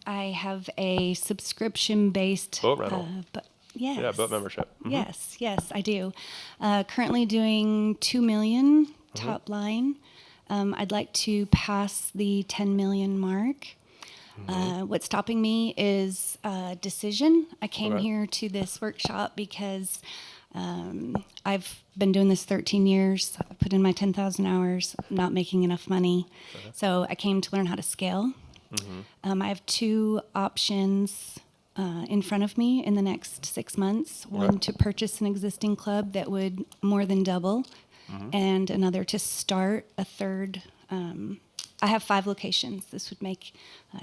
I have a subscription-based boat rental. Yes. Yeah, boat membership. Yes, I do. Currently doing 2 million top line. I'd like to pass the 10 million mark. What's stopping me is decision. I came here to this workshop because I've been doing this 13 years. I put in my 10,000 hours, not making enough money. So I came to learn how to scale. I have 2 options in front of me in the next 6 months. One to purchase an existing club that would more than double, and another to start a third. I have 5 locations. This would make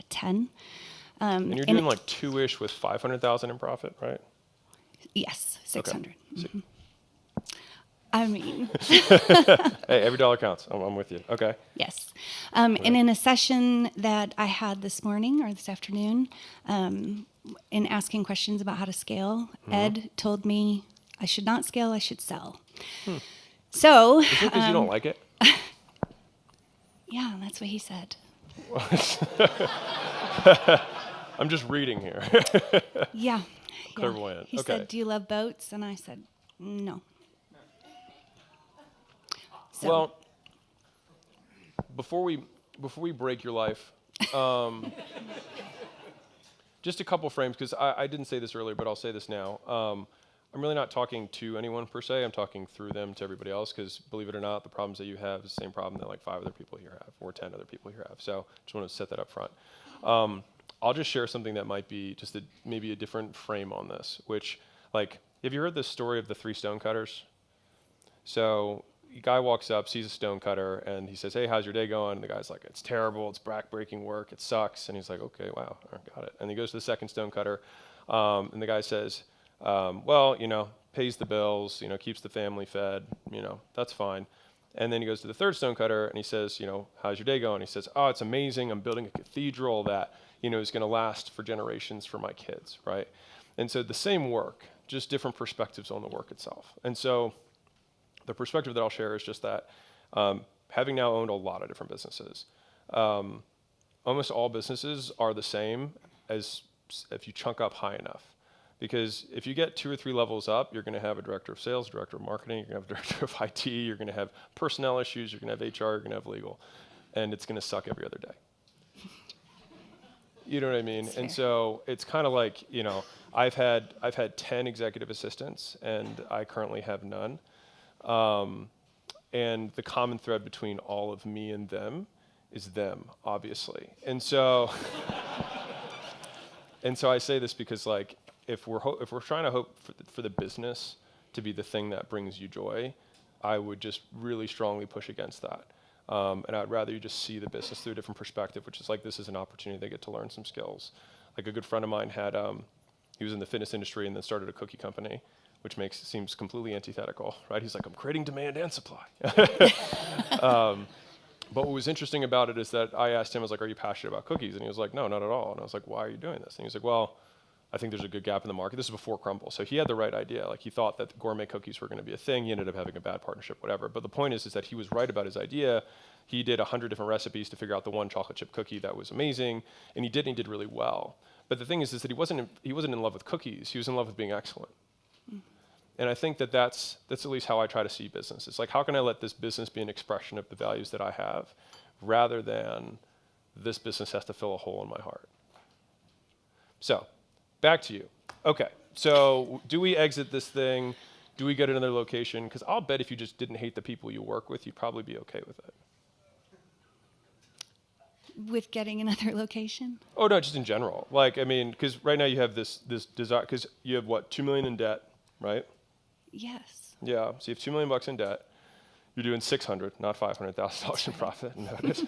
10. And you're doing like 2-ish with 500,000 in profit, right? Yes, 600. Okay. I mean, hey, every dollar counts. I'm with you. Okay. yes. And in a session that I had this morning or this afternoon, in asking questions about how to scale, Ed told me I should not scale, I should sell. So, is it because you don't like it? Yeah, that's what he said. I'm just reading here. Yeah. Clairvoyant. He said, "Do you love boats?" And I said, "No." So. Well, before we break your life, just a couple frames, because I didn't say this earlier, but I'll say this now. I'm really not talking to anyone per se. I'm talking through them to everybody else, because believe it or not, the problems that you have is the same problem that like 5 other people here have, or 10 other people here have. So just want to set that up front. I'll just share something that might be just maybe a different frame on this, which, like, have you heard the story of the 3 stonecutters? So a guy walks up, sees a stonecutter, and he says, "Hey, how's your day going?" And the guy's like, "It's terrible. It's back-breaking work. It sucks." And he's like, "Okay, wow, I got it." And he goes to the second stonecutter, and the guy says, "Well, pays the bills, keeps the family fed, that's fine." And then he goes to the third stonecutter, and he says, "How's your day going?" He says, "Oh, it's amazing. I'm building a cathedral that, is going to last for generations for my kids," right? And so the same work, just different perspectives on the work itself. And so the perspective that I'll share is just that, having now owned a lot of different businesses, almost all businesses are the same as if you chunk up high enough. Because if you get 2 or 3 levels up, you're going to have a director of sales, director of marketing, you're going to have a director of IT, you're going to have personnel issues, you're going to have HR, you're going to have legal, and it's going to suck every other day. You know what I mean? And so it's kind of like, I've had 10 executive assistants, and I currently have none. And the common thread between all of me and them is them, obviously. And so, I say this because, like, if we're trying to hope for the business to be the thing that brings you joy, I would just really strongly push against that. And I'd rather you just see the business through a different perspective, which is like, this is an opportunity they get to learn some skills. Like a good friend of mine had, he was in the fitness industry and then started a cookie company, which seems completely antithetical, right? He's like, "I'm creating demand and supply." But what was interesting about it is that I asked him, I was like, "Are you passionate about cookies?" And he was like, "No, not at all." And I was like, "Why are you doing this?" And he was like, "Well, I think there's a good gap in the market." This is before Crumble. So he had the right idea. Like, he thought that gourmet cookies were going to be a thing. He ended up having a bad partnership, whatever. But the point is that he was right about his idea. He did 100 different recipes to figure out the one chocolate chip cookie that was amazing. And he did really well. But the thing is that he wasn't in love with cookies. He was in love with being excellent. And I think that that's at least how I try to see business. It's like, how can I let this business be an expression of the values that I have, rather than this business has to fill a hole in my heart. So, back to you. Okay, so do we exit this thing? Do we get another location? Because I'll bet if you just didn't hate the people you work with, you'd probably be okay with it. With getting another location? Oh, no, just in general. Like, I mean, because right now you have this desire, because you have, what, $2 million in debt, right? Yes. Yeah, so you have $2 million in debt. You're doing $600, not $500,000 in profit. Notice.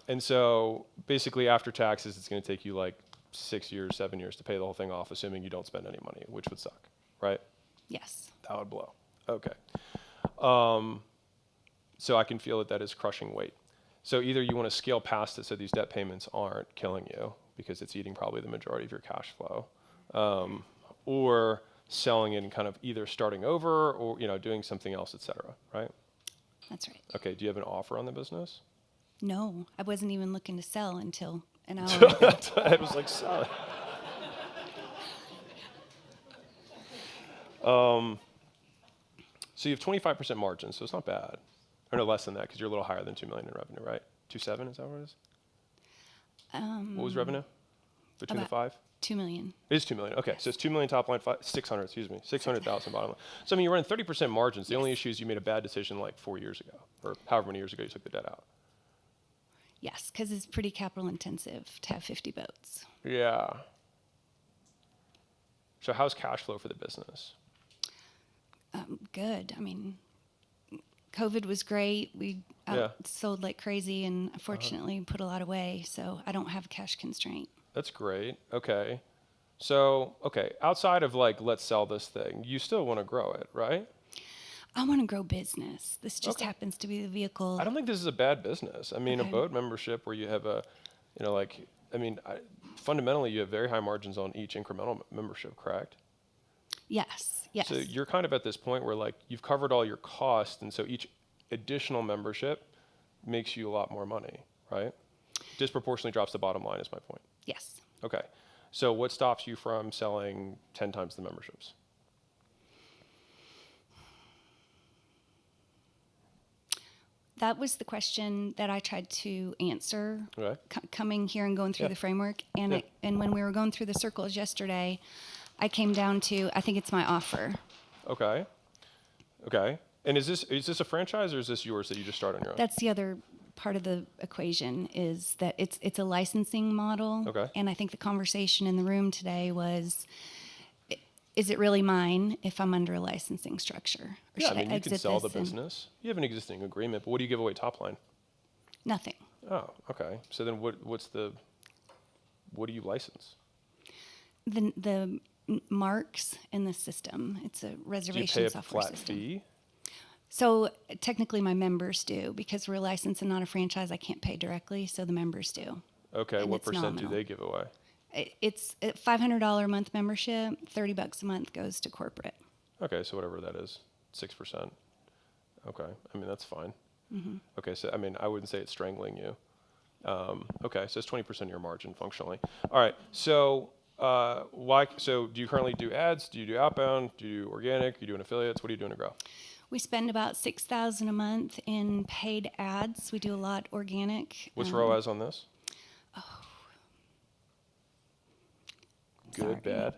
And so basically after taxes, it's going to take you like 6 years, 7 years to pay the whole thing off, assuming you don't spend any money, which would suck, right? Yes. That would blow. Okay. So I can feel that is crushing weight. So either you want to scale past it so these debt payments aren't killing you, because it's eating probably the majority of your cash flow, or selling it and kind of either starting over or doing something else, et cetera, right? That's right. Okay, do you have an offer on the business? No, I wasn't even looking to sell until an hour ago. I was like, solid. So you have 25% margin, so it's not bad. Or no, less than that, because you're a little higher than 2 million in revenue, right? 2.7, is that what it is? What was revenue? Between the About five? 2 million. It is 2 million. Okay, so it's 2 million top line, 600,000 bottom line. So I mean, you're running 30% margins. The only issue is you made a bad decision like 4 years ago, or however many years ago you took the debt out. Yes, because it's pretty capital intensive to have 50 boats. Yeah. So how's cash flow for the business? Good. I mean, COVID was great. We sold like crazy and fortunately put a lot away. So I don't have a cash constraint. That's great. Okay. So, outside of like, let's sell this thing, you still want to grow it, right? I want to grow business. This just happens to be the vehicle. I don't think this is a bad business. I mean, a boat membership where you have fundamentally you have very high margins on each incremental membership, correct? Yes, yes. So you're kind of at this point where like you've covered all your costs, and so each additional membership makes you a lot more money, right? Disproportionately drops the bottom line is my point. Yes. Okay. So what stops you from selling 10 times the memberships? That was the question that I tried to answer coming here and going through the framework. And and when we were going through the circles yesterday, I came down to, I think it's my offer. Okay. Okay. And is this a franchise or is this yours that you just start on your own? That's the other part of the equation, is that it's a licensing model. Okay. And I think the conversation in the room today was, is it really mine if I'm under a licensing structure? Or I mean, you can sell the business. You have an existing agreement, but what do you give away top line? Nothing. Oh, okay. So then what do you license? The marks in the system. It's a reservation software system. Do you pay a flat fee? So technically my members do, because we're licensed and not a franchise. I can't pay directly, so the members do. Okay, and what percent do they give away? It's a $500 a month membership. $30 a month goes to corporate. Okay, so whatever that is, 6%. Okay, I mean that's fine. Mm-hmm. Okay, so I mean I wouldn't say it's strangling you. Okay, so it's 20% of your margin functionally. All right, so why? So do you currently do ads? Do you do outbound? Do you do organic? Are you doing affiliates? What are you doing to grow? We spend about $6,000 a month in paid ads. We do a lot organic. What's ROAS on this? Sorry. Good, bad?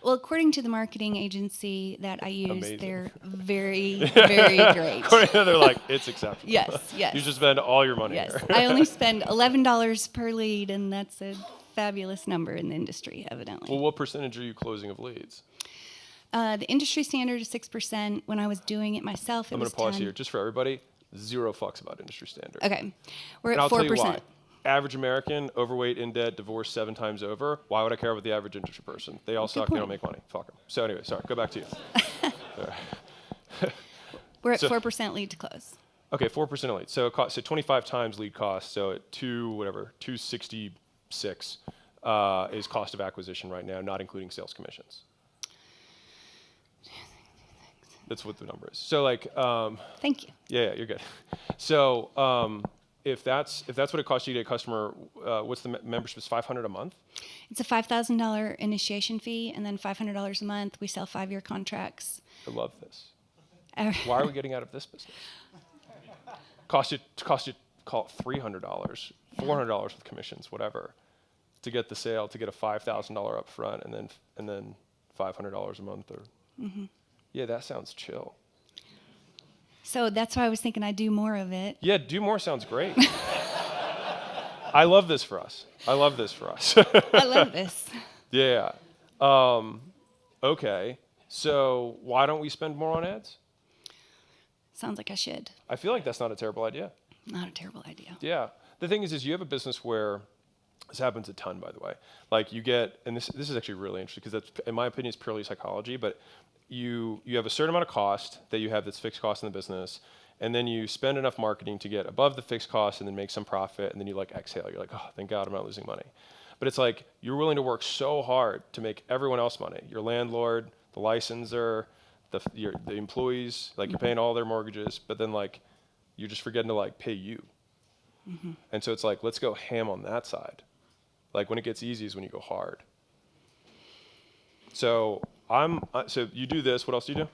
Well, according to the marketing agency that I use, Amazing. they're very, very great. They're like, it's exceptional. Yes, yes. You just spend all your money Yes. here. I only spend $11 per lead, and that's a fabulous number in the industry, evidently. Well, what percentage are you closing of leads? The industry standard is 6%. When I was doing it myself, I'm going to pause here just for everybody. 0 fucks about industry standard. Okay. We're And at I'll 4%. tell you why. Average American, overweight, in debt, divorced 7 times over. Why would I care about the average industry person? They all suck. They don't make money. Fuck them. So anyway, sorry. Go back to you. We're at 4% lead to close. Okay, 4% lead. So 25 times lead cost. So at 266 is cost of acquisition right now, not including sales commissions. That's what the number is. So like, Thank you. Yeah, you're good. So if that's what it costs you to get a customer, what's the membership? Is $500 a month? It's a $5,000 initiation fee, and then $500 a month. We sell 5-year contracts. I love this. Why are we getting out of this business? Cost you call it $300, $400 with commissions, whatever, to get the sale, to get a $5,000 up front, and then $500 a month or. Mm-hmm. Yeah, that sounds chill. So that's why I was thinking I'd do more of it. Yeah, do more sounds great. I love this for us. I love this. Yeah. Okay. So why don't we spend more on ads? Sounds like I should. I feel like that's not a terrible idea. Not a terrible idea. Yeah. The thing is you have a business where this happens a ton, by the way. Like you get, and this is actually really interesting because that's, in my opinion, is purely psychology, but you have a certain amount of cost that you have that's fixed cost in the business, and then you spend enough marketing to get above the fixed cost and then make some profit, and then you like exhale. You're like, oh, thank God I'm not losing money. But it's like you're willing to work so hard to make everyone else money. Your landlord, the licensor, the employees, like you're paying all their mortgages, but then like you're just forgetting to like pay you. And so it's like, let's go ham on that side. Like when it gets easy is when you go hard. So so you do this. What else do you do?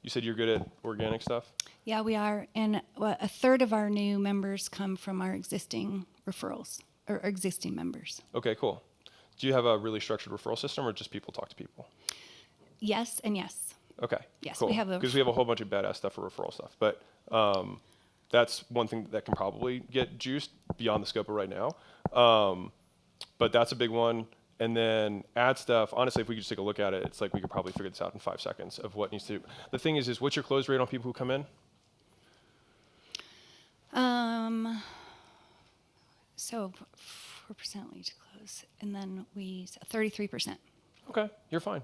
You said you're good at organic stuff? Yeah, we are. And a third of our new members come from our existing referrals or existing members. Okay, cool. Do you have a really structured referral system or just people talk to people? Yes and yes. Okay, Yes, cool. we have Because we have a whole bunch of badass stuff for referral stuff. But that's one thing that can probably get juiced beyond the scope of right now. But that's a big one. And then ad stuff, honestly, if we could just take a look at it, it's like we could probably figure this out in 5 seconds of what needs to. The thing is what's your close rate on people who come in? So 4% lead to close, and then 33%. Okay, you're fine.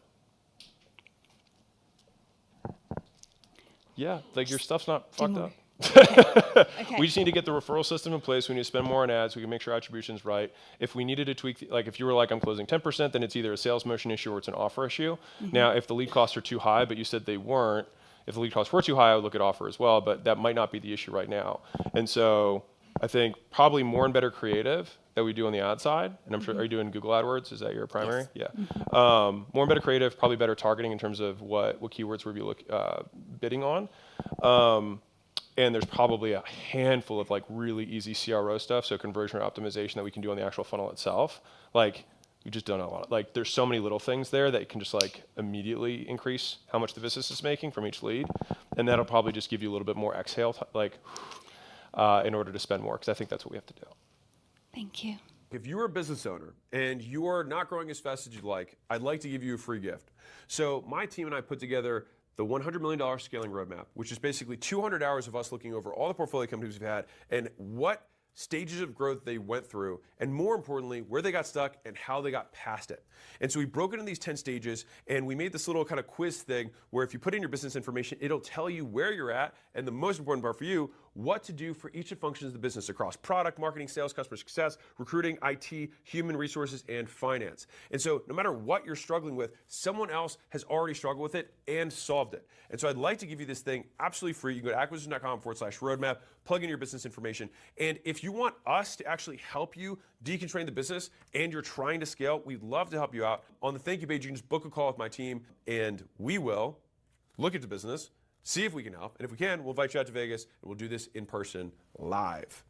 Yeah, like your stuff's not fucked more. up. Okay. We just need to get the referral system in place. We need to spend more on ads. We can make sure attribution's right. If we needed to tweak, like if you were like, I'm closing 10%, then it's either a sales motion issue or it's an offer issue. Now, if the lead costs are too high, but you said they weren't, if the lead costs were too high, I would look at offer as well, but that might not be the issue right now. And so I think probably more and better creative that we do on the ad side. And I'm sure, are you doing Google AdWords? Is that your primary? Yes. Yeah. More and better creative, probably better targeting in terms of what keywords we'll be bidding on. And there's probably a handful of like really easy CRO stuff, so conversion rate optimization that we can do on the actual funnel itself. Like we just don't know a lot. Like there's so many little things there that can just like immediately increase how much the business is making from each lead, and that'll probably just give you a little bit more exhale, in order to spend more, because I think that's what we have to do. Thank you. If you're a business owner and you're not growing as fast as you'd like, I'd like to give you a free gift. So my team and I put together the $100 million scaling roadmap, which is basically 200 hours of us looking over all the portfolio companies we've had and what stages of growth they went through, and more importantly, where they got stuck and how they got past it. And so we broke it into these 10 stages, and we made this little kind of quiz thing where if you put in your business information, it'll tell you where you're at, and the most important part for you, what to do for each of the functions of the business across product, marketing, sales, customer success, recruiting, IT, human resources, and finance. And so no matter what you're struggling with, someone else has already struggled with it and solved it. And so I'd like to give you this thing absolutely free. You can go to acquisition.com/roadmap, plug in your business information. And if you want us to actually help you deconstrain the business and you're trying to scale, we'd love to help you out. On the thank you page, you can just book a call with my team, and we will look at the business, see if we can help. And if we can, we'll invite you out to Vegas, and we'll do this in person live.